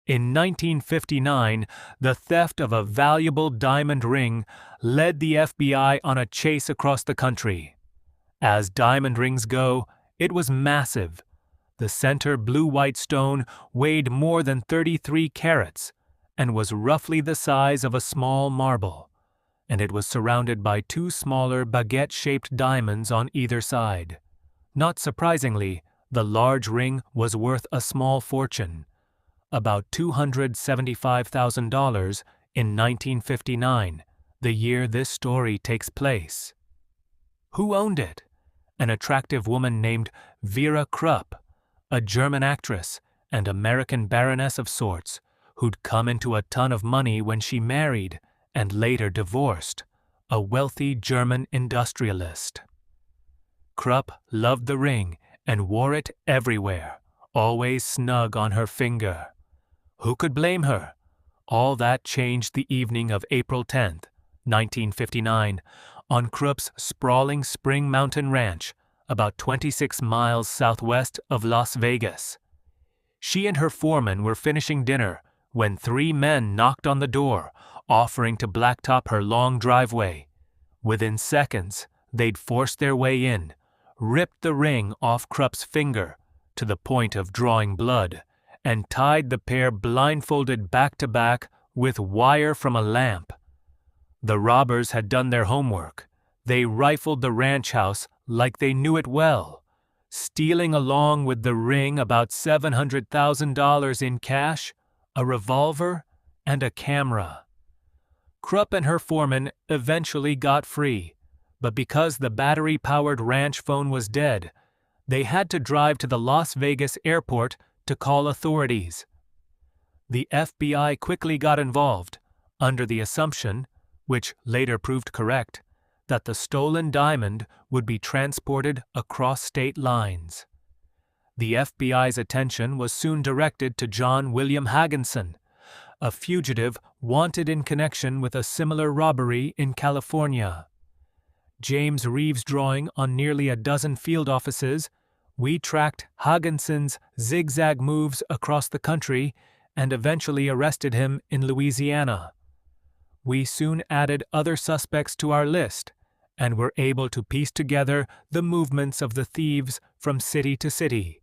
In 1959, the theft of a valuable diamond ring led the FBI on a chase across the country. As diamond rings go, it was massive. The center blue-white stone weighed more than 33 carats and was roughly the size of a small marble, and it was surrounded by two smaller baguette-shaped diamonds on either side. Not surprisingly, the large ring was worth a small fortune, about $275,000 in 1959, the year this story takes place. Who owned it? An attractive woman named Vera Krupp, a German actress and American baroness of sorts, who'd come into a ton of money when she married and later divorced a wealthy German industrialist. Krupp loved the ring and wore it everywhere, always snug on her finger. Who could blame her? All that changed the evening of April 10, 1959, on Krupp's sprawling Spring Mountain Ranch, about 26 miles southwest of Las Vegas. She and her foreman were finishing dinner when three men knocked on the door, offering to blacktop her long driveway. Within seconds, they'd forced their way in, ripped the ring off Krupp's finger to the point of drawing blood, and tied the pair blindfolded back to back with wire from a lamp. The robbers had done their homework. They rifled the ranch house like they knew it well, stealing along with the ring about $700,000 in cash, a revolver, and a camera. Krupp and her foreman eventually got free, but because the battery-powered ranch phone was dead, they had to drive to the Las Vegas airport to call authorities. The FBI quickly got involved, under the assumption, which later proved correct, that the stolen diamond would be transported across state lines. The FBI's attention was soon directed to John William Haagensen, a fugitive wanted in connection with a similar robbery in California. James Reeves' drawing on nearly a dozen field offices, we tracked Haagensen's zigzag moves across the country and eventually arrested him in Louisiana. We soon added other suspects to our list and were able to piece together the movements of the thieves from city to city,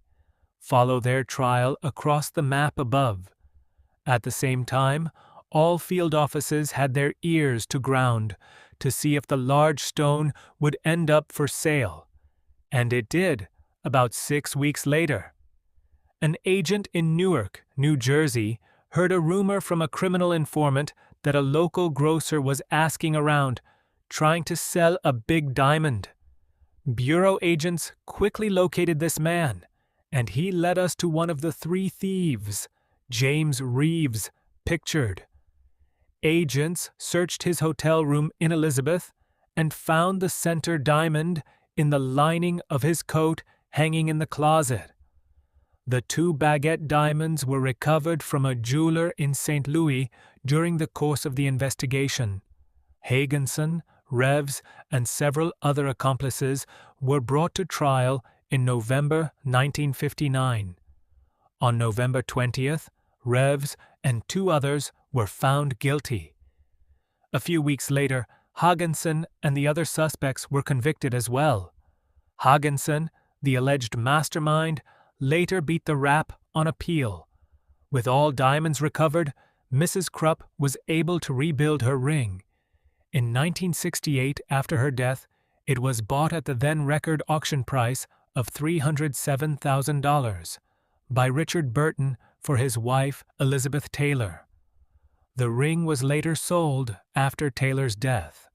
follow their trail across the map above. At the same time, all field offices had their ears to ground to see if the large stone would end up for sale. And it did, about 6 weeks later. An agent in Newark, New Jersey, heard a rumor from a criminal informant that a local grocer was asking around, trying to sell a big diamond. Bureau agents quickly located this man, and he led us to one of the three thieves, James Reeves, pictured. Agents searched his hotel room in Elizabeth and found the center diamond in the lining of his coat hanging in the closet. The two baguette diamonds were recovered from a jeweler in St. Louis during the course of the investigation. Haagensen, Reeves, and several other accomplices were brought to trial in November 1959. On November 20th, Reeves and two others were found guilty. A few weeks later, Haagensen and the other suspects were convicted as well. Haagensen, the alleged mastermind, later beat the rap on appeal. With all diamonds recovered, Mrs. Krupp was able to rebuild her ring. In 1968, after her death, it was bought at the then record auction price of $307,000 by Richard Burton for his wife Elizabeth Taylor. The ring was later sold after Taylor's death.